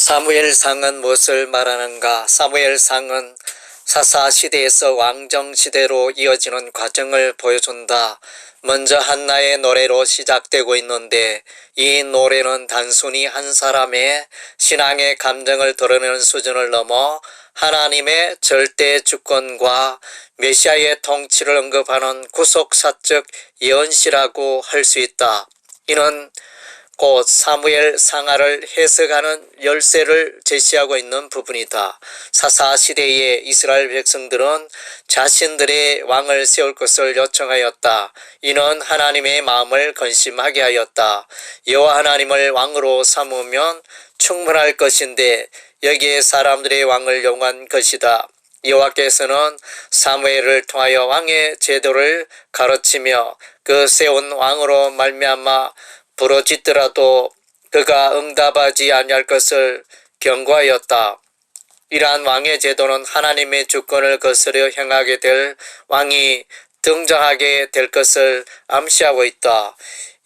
사무엘상은 무엇을 말하는가? 사무엘상은 사사시대에서 왕정시대로 이어지는 과정을 보여준다. 먼저 한나의 노래로 시작되고 있는데 이 노래는 단순히 한 사람의 신앙의 감정을 드러내는 수준을 넘어 하나님의 절대 주권과 메시아의 통치를 언급하는 구속사적 예언시라고 할 수 있다. 이는 곧 사무엘 상하를 해석하는 열쇠를 제시하고 있는 부분이다. 사사시대의 이스라엘 백성들은 자신들의 왕을 세울 것을 요청하였다. 이는 하나님의 마음을 근심하게 하였다. 여호와 하나님을 왕으로 삼으면 충분할 것인데 여기에 사람들의 왕을 용한 것이다. 여호와께서는 사무엘을 통하여 왕의 제도를 가르치며 그 세운 왕으로 말미암아 부러지더라도 그가 응답하지 아니할 것을 경고하였다. 이러한 왕의 제도는 하나님의 주권을 거스려 행하게 될 왕이 등장하게 될 것을 암시하고 있다.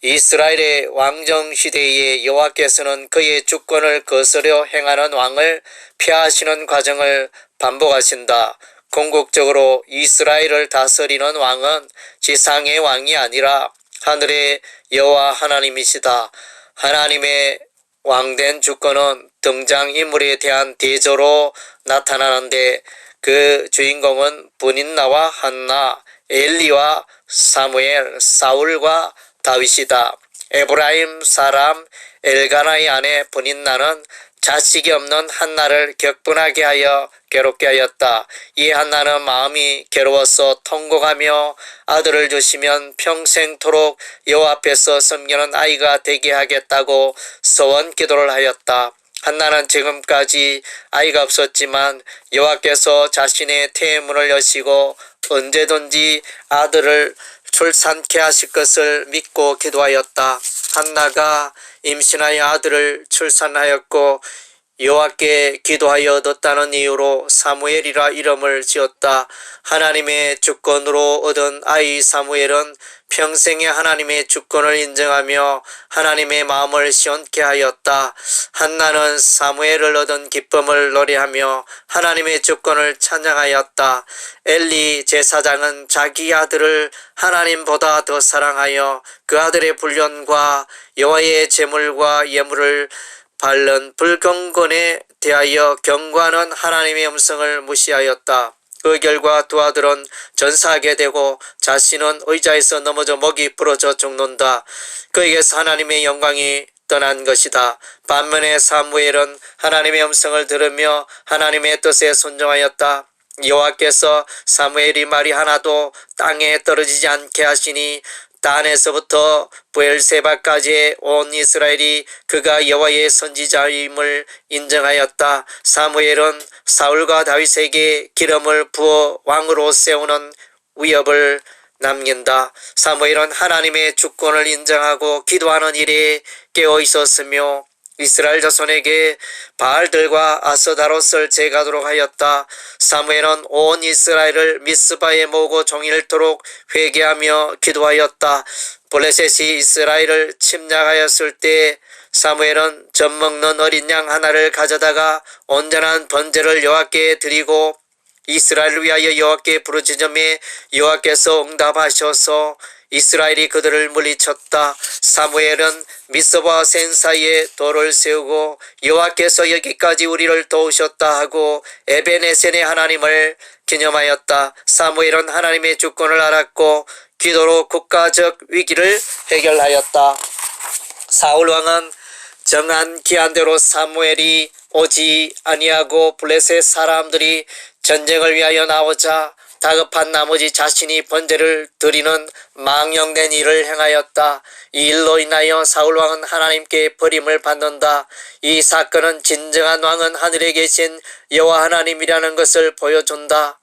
이스라엘의 왕정시대에 여호와께서는 그의 주권을 거스려 행하는 왕을 폐하시는 과정을 반복하신다. 궁극적으로 이스라엘을 다스리는 왕은 지상의 왕이 아니라 하늘의 여호와 하나님이시다. 하나님의 왕된 주권은 등장인물에 대한 대조로 나타나는데 그 주인공은 분인나와 한나, 엘리와 사무엘, 사울과 다윗이다. 에브라임 사람 엘가나의 아내 분인나는 자식이 없는 한나를 격분하게 하여 괴롭게 하였다. 이 한나는 마음이 괴로워서 통곡하며 아들을 주시면 평생토록 여호와 앞에서 섬기는 아이가 되게 하겠다고 소원 기도를 하였다. 한나는 지금까지 아이가 없었지만 여호와께서 자신의 태문을 여시고 언제든지 아들을 출산케 하실 것을 믿고 기도하였다. 한나가 임신하여 아들을 출산하였고 여호와께 기도하여 얻었다는 이유로 사무엘이라 이름을 지었다. 하나님의 주권으로 얻은 아이 사무엘은 평생에 하나님의 주권을 인정하며 하나님의 마음을 시원케 하였다. 한나는 사무엘을 얻은 기쁨을 노래하며 하나님의 주권을 찬양하였다. 엘리 제사장은 자기 아들을 하나님보다 더 사랑하여 그 아들의 불륜과 여호와의 제물과 예물을 바른 불경건에 대하여 경고하는 하나님의 음성을 무시하였다. 그 결과 두 아들은 전사하게 되고 자신은 의자에서 넘어져 목이 부러져 죽는다. 그에게서 하나님의 영광이 떠난 것이다. 반면에 사무엘은 하나님의 음성을 들으며 하나님의 뜻에 순종하였다. 여호와께서 사무엘이 말이 하나도 땅에 떨어지지 않게 하시니 단에서부터 브엘세바까지의 온 이스라엘이 그가 여호와의 선지자임을 인정하였다. 사무엘은 사울과 다윗에게 기름을 부어 왕으로 세우는 위협을 남긴다. 사무엘은 하나님의 주권을 인정하고 기도하는 일에 깨어 있었으며 이스라엘 자손에게 바알들과 아스다롯을 제거하도록 하였다. 사무엘은 온 이스라엘을 미스바에 모으고 종일토록 회개하며 기도하였다. 블레셋이 이스라엘을 침략하였을 때 사무엘은 젖먹는 어린 양 하나를 가져다가 온전한 번제를 여호와께 드리고 이스라엘을 위하여 여호와께 부르짖음에 여호와께서 응답하셔서 이스라엘이 그들을 물리쳤다. 사무엘은 미스바 센 사이에 돌을 세우고 여호와께서 여기까지 우리를 도우셨다 하고 에베네센의 하나님을 기념하였다. 사무엘은 하나님의 주권을 알았고 기도로 국가적 위기를 해결하였다. 사울 왕은 정한 기한대로 사무엘이 오지 아니하고 블레셋 사람들이 전쟁을 위하여 나오자 다급한 나머지 자신이 번제를 드리는 망령된 일을 행하였다. 이 일로 인하여 사울왕은 하나님께 버림을 받는다. 이 사건은 진정한 왕은 하늘에 계신 여호와 하나님이라는 것을 보여준다.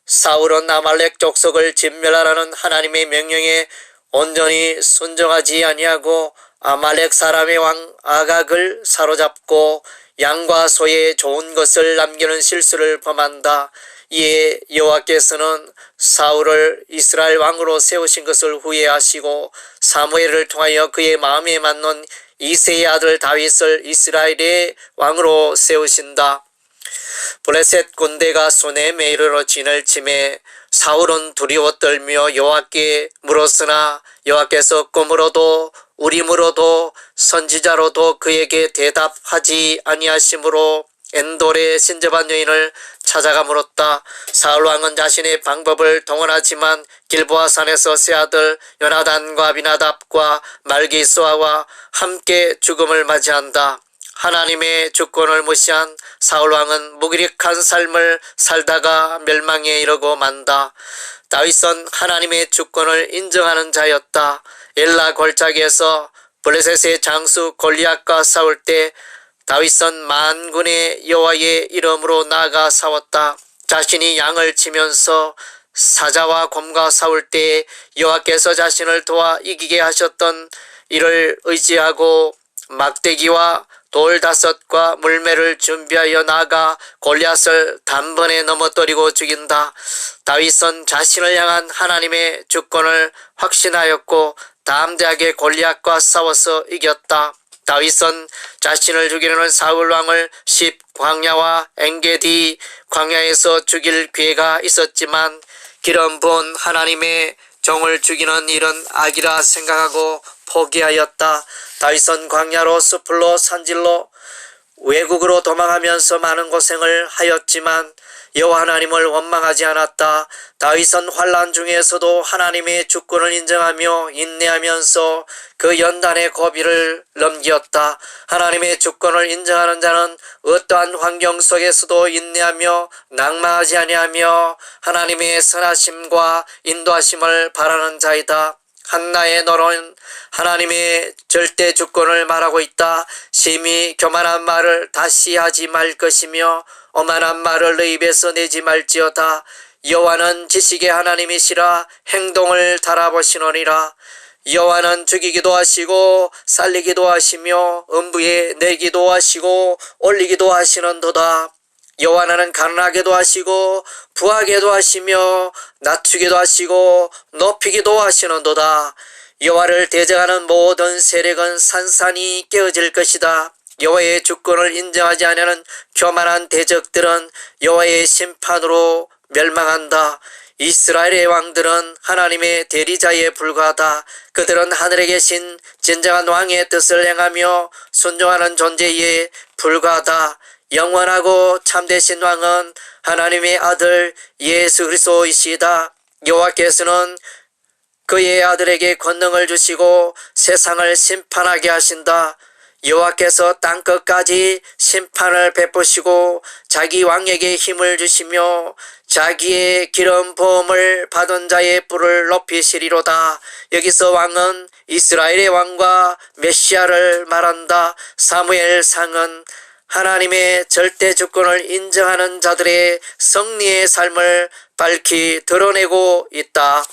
사울은 아말렉 족속을 진멸하라는 하나님의 명령에 온전히 순종하지 아니하고 아말렉 사람의 왕 아각을 사로잡고 양과 소에 좋은 것을 남기는 실수를 범한다. 이에 여호와께서는 사울을 이스라엘 왕으로 세우신 것을 후회하시고 사무엘을 통하여 그의 마음에 맞는 이새의 아들 다윗을 이스라엘의 왕으로 세우신다. 블레셋 군대가 수넴에 이르러 진을 치매 사울은 두려워 떨며 여호와께 물었으나 여호와께서 꿈으로도 우림으로도 선지자로도 그에게 대답하지 아니하심으로 엔돌의 신접한 여인을 찾아가 물었다. 사울 왕은 자신의 방법을 동원하지만 길보아 산에서 세 아들 요나단과 아비나답과 말기수아와 함께 죽음을 맞이한다. 하나님의 주권을 무시한 사울 왕은 무기력한 삶을 살다가 멸망에 이르고 만다. 다윗은 하나님의 주권을 인정하는 자였다. 엘라 골짜기에서 블레셋의 장수 골리앗과 싸울 때 다윗은 만군의 여호와의 이름으로 나아가 싸웠다. 자신이 양을 치면서 사자와 곰과 싸울 때 여호와께서 자신을 도와 이기게 하셨던 이를 의지하고 막대기와 돌 5과 물매를 준비하여 나아가 골리앗을 단번에 넘어뜨리고 죽인다. 다윗은 자신을 향한 하나님의 주권을 확신하였고 담대하게 골리앗과 싸워서 이겼다. 다윗은 자신을 죽이려는 사울 왕을 10 광야와 엔게디 광야에서 죽일 기회가 있었지만 기름 부은 하나님의 종을 죽이는 일은 악이라 생각하고 포기하였다. 다윗은 광야로 숲으로 산질로 외국으로 도망하면서 많은 고생을 하였지만 여호와 하나님을 원망하지 않았다. 다윗은 환난 중에서도 하나님의 주권을 인정하며 인내하면서 그 연단의 고비를 넘겼다. 하나님의 주권을 인정하는 자는 어떠한 환경 속에서도 인내하며 낭망하지 아니하며 하나님의 선하심과 인도하심을 바라는 자이다. 한나의 노는 하나님의 절대 주권을 말하고 있다. 심히 교만한 말을 다시 하지 말 것이며 오만한 말을 내 입에서 내지 말지어다. 여호와는 지식의 하나님이시라 행동을 달아보시노니라. 여호와는 죽이기도 하시고 살리기도 하시며 음부에 내기도 하시고 올리기도 하시는도다. 여호와는 가난하게도 하시고 부하게도 하시며 낮추기도 하시고 높이기도 하시는도다. 여호와를 대적하는 모든 세력은 산산이 깨어질 것이다. 여호와의 주권을 인정하지 않는 교만한 대적들은 여호와의 심판으로 멸망한다. 이스라엘의 왕들은 하나님의 대리자에 불과하다. 그들은 하늘에 계신 진정한 왕의 뜻을 행하며 순종하는 존재에 불과하다. 영원하고 참되신 왕은 하나님의 아들 예수 그리스도이시다. 여호와께서는 그의 아들에게 권능을 주시고 세상을 심판하게 하신다. 여호와께서 땅끝까지 심판을 베푸시고 자기 왕에게 힘을 주시며 자기의 기름 부음을 받은 자의 뿔을 높이시리로다. 여기서 왕은 이스라엘의 왕과 메시아를 말한다. 사무엘상은 하나님의 절대 주권을 인정하는 자들의 승리의 삶을 밝히 드러내고 있다.